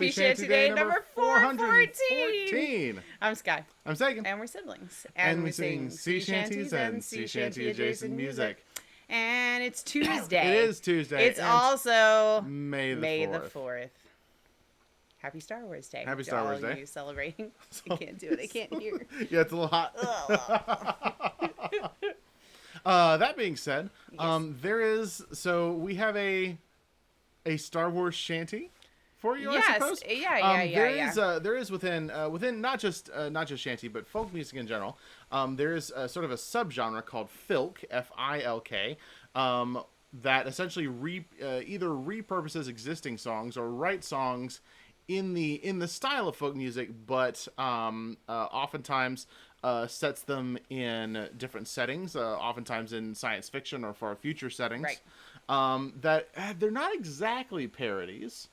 Happy Shanty-Day number 414. I'm Sky. I'm Sagan. And we're siblings. And we sing sea shanties and sea shanty adjacent music. And it's Tuesday. It is Tuesday. It's also May the 4th. Happy Star Wars Day. Happy Star Wars Day. You celebrating. I can't do it. I can't hear. Yeah, it's a little hot. That being said, yes. We have a Star Wars shanty for you, yes. I suppose. There is within not just shanty, but folk music in general. There is sort of a subgenre called filk, F-I-L-K, that essentially either repurposes existing songs or writes songs in the style of folk music, but oftentimes sets them in different settings, oftentimes in science fiction or far future settings. Right. That they're not exactly parodies.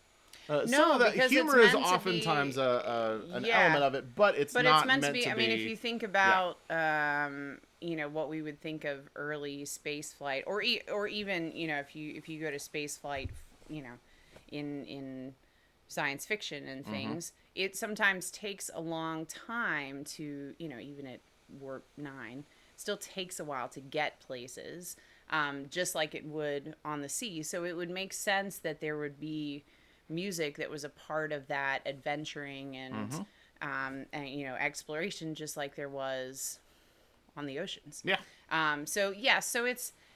No, some of the because humor it's is meant to oftentimes be, an element of it, but it's not meant to be. I mean, if you think about what we would think of early space flight, or even if you go to space flight, in science fiction and things, it sometimes takes a long time to even at warp 9, still takes a while to get places, just like it would on the sea. So it would make sense that there would be music that was a part of that adventuring and exploration, just like there was on the oceans. So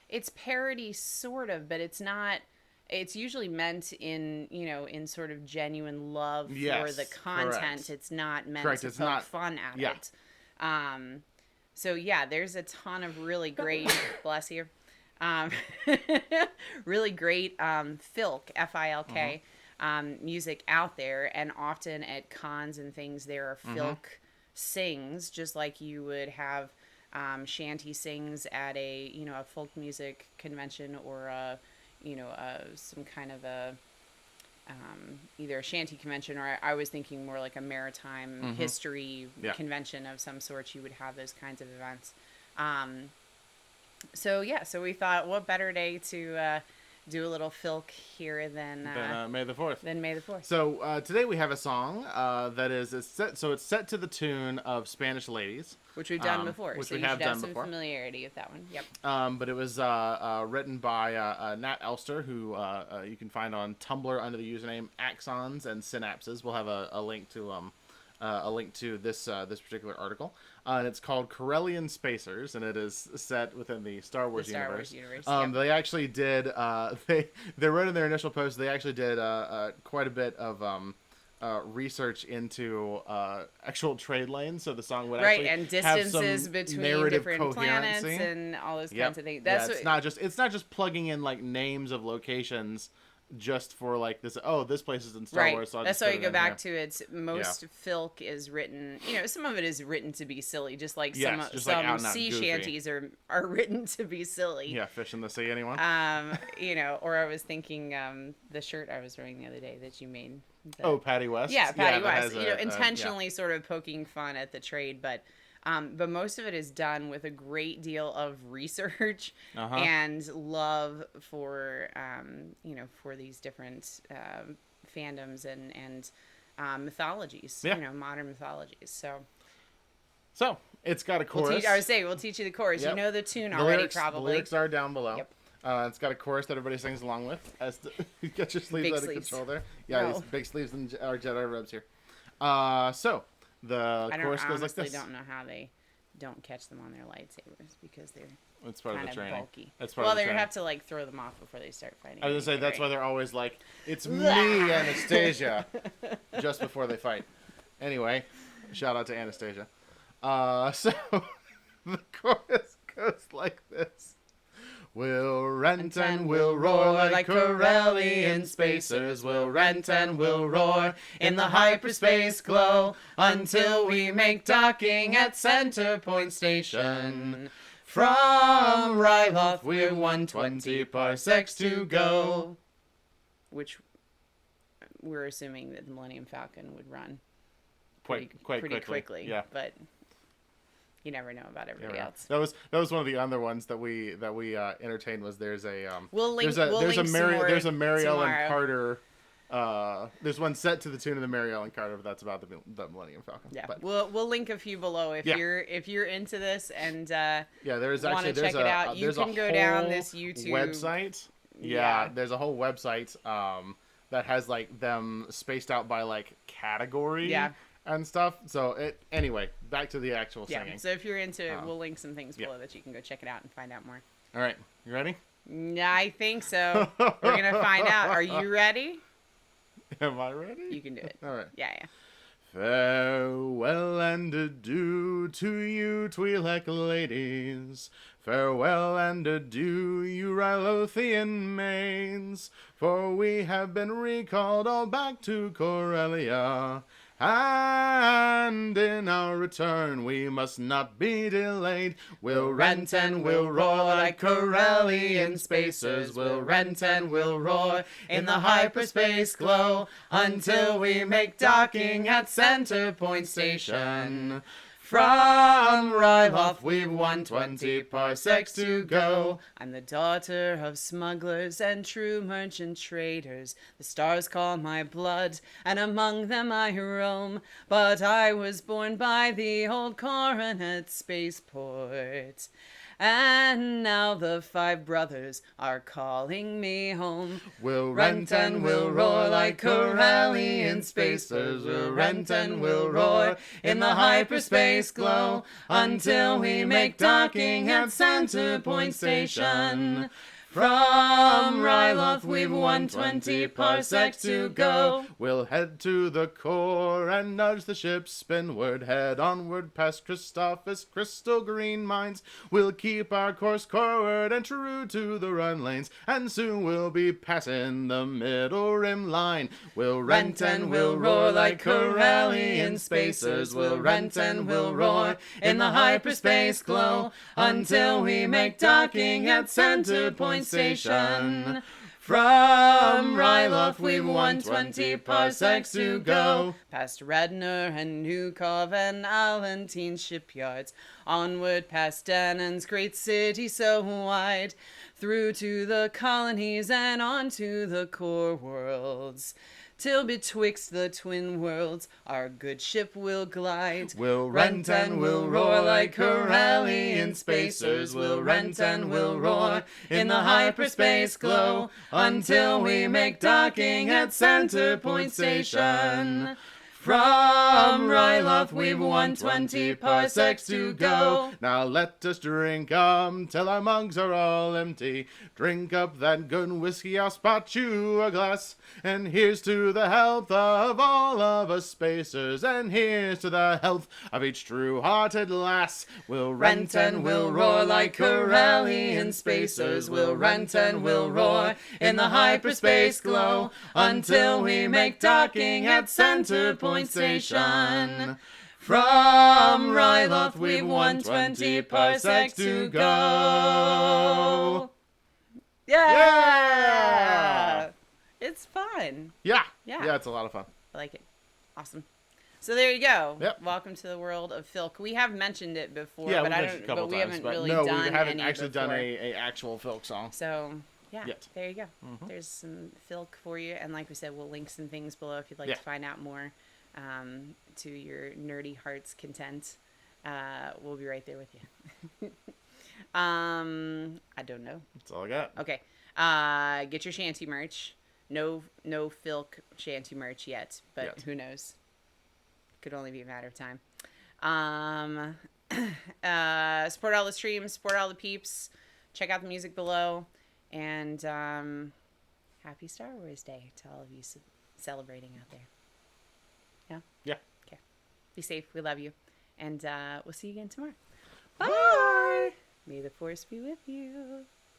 it's parody sort of, but it's not. It's usually meant in sort of genuine love for the content. Correct. It's not meant to poke fun at it. There's a ton of really great bless you, really great filk, F-I-L-K. Music out there, and often at cons and things there are filk sings, just like you would have shanty sings at a folk music convention, or some kind of a either a shanty convention, or I was thinking more like a maritime history convention of some sort. You would have those kinds of events. So we thought, what better day to do a little filk here than May the 4th. So today we have a song that it's set to the tune of Spanish Ladies, which we've done before. Which so we you have should done have some before. familiarity with that one. Yep. But it was written by Nat Elster, who you can find on Tumblr under the username Axons and Synapses. We'll have a link to this particular artitle, and it's called Corellian Spacers, and it is set within the Star Wars universe. They actually did they wrote in their initial post, they actually did quite a bit of research into actual trade lanes, so the song would actually and have distances some between different coherency. planets and all those kinds of things. It's not just plugging in like names of locations just for like this. Oh, this place is in Star Wars. So that's why you go back to it's most filk is written. some of it is written to be silly, just like some sea shanties are written to be silly. Yeah, fish in the sea, anyone? Or I was thinking the shirt I was wearing the other day that you made. Patty West. Yeah, Patty West. Intentionally sort of poking fun at the trade, but most of it is done with a great deal of research and love for for these different fandoms and mythologies, modern mythologies. So it's got a chorus. We'll teach you the chorus. Yep. You know the tune already, probably. The lyrics are down below. Yep. It's got a chorus that everybody sings along with. You get your sleeves out of control there. Yeah, these big sleeves and our Jedi robes here. The chorus goes like this. I don't know how they don't catch them on their lightsabers, because they're part kind of the training. Bulky. That's part of the training. They have to throw them off before they start fighting. I was gonna say that's why they're always like, "It's me, Anastasia," just before they fight. Anyway, shout out to Anastasia. The chorus goes like this. We'll rent and we'll roar like Corellian Spacers. We'll rent and we'll roar in the hyperspace glow until we make docking at Centerpoint Station. From Ryloth, we're 120 parsecs to go. Which we're assuming that the Millennium Falcon would run quite quickly. Yeah, but you never know about everybody else. That was one of the other ones that we entertained. Was there's a we'll link there's a Mary tomorrow. Ellen Carter There's one set to the tune of the Mary Ellen Carter, but that's about the Millennium Falcon. Yeah, but, we'll link a few below if you're into this and there's want to check it out. You can go down this YouTube website. Yeah, there's a whole website that has like them spaced out by like category. Yeah. And stuff. So anyway, back to the actual singing. Yeah. So if you're into it, we'll link some things below that you can go check it out and find out more. All right, you ready? I think so. We're gonna find out. Are you ready? Am I ready? You can do it. All right. Yeah. Farewell and adieu to you, Twi'lek ladies. Farewell and adieu, you Rylothean maids. For we have been recalled all back to Corellia. And in our return we must not be delayed. We'll rant and we'll roar like Corellian Spacers. We'll rant and we'll roar in the hyperspace glow until we make docking at Centerpoint Station. From Ryloth we've 120 parsecs to go. I'm the daughter of smugglers and true merchant traders. The stars call my blood, and among them I roam. But I was born by the old Coronet spaceport. And now the 5 brothers are calling me home. We'll rant and we'll roar like Corellian Spacers. We'll rant and we'll roar in the hyperspace glow until we make docking at Centerpoint Station. From Ryloth we've 120 parsecs to go. We'll head to the core and nudge the ship spinward. Head onward past Christophsis, crystal green mines. We'll keep our course coreward and true to the run lanes. And soon we'll be passing the middle rim line. We'll rant and we'll roar like Corellian Spacers. We'll rant and we'll roar in the hyperspace glow until we make docking at Centerpoint Station. From Ryloth we've 120 parsecs to go. Past Redner and Newcov and Allentean's shipyards. Onward past Danon's great city so wide. Through to the colonies and on to the core worlds. Till betwixt the twin worlds our good ship will glide. We'll rant and we'll roar like Corellian Spacers. We'll rant and we'll roar in the hyperspace glow until we make docking at Centerpoint Station. From Ryloth we've 120 parsecs to go. Now let us drink till our mugs are all empty. Drink up that good whiskey, I'll spot you a glass. And here's to the health of all of us spacers. And here's to the health of each true-hearted lass. We'll rant and we'll roar like Corellian Spacers. We'll rant and we'll roar in the hyperspace glow until we make docking at Centerpoint Station. From Ryloth we've 120 parsecs to go. Yeah! It's fun. Yeah, Yeah. it's a lot of fun. I like it. Awesome. So there you go. Yep. Welcome to the world of Filk. We have mentioned it before, Yeah, but we've mentioned it a couple we times, haven't but really no, done we haven't any actually done before. a actual Filk song. So yeah, Yet. there you go. There's some Filk for you, and like we said, we'll link some things below if you'd like Yeah. to find out more to your nerdy heart's content. We'll be right there with you. I don't know. That's all I got. Okay. Get your shanty merch. No Filk shanty merch yet, but Yet. who knows? Could only be a matter of time. Support all the streams, support all the peeps. Check out the music below, and happy Star Wars Day to all of you celebrating out there. Yeah. Yeah. Okay. Be safe. We love you, and we'll see you again tomorrow. Bye. May the force be with you.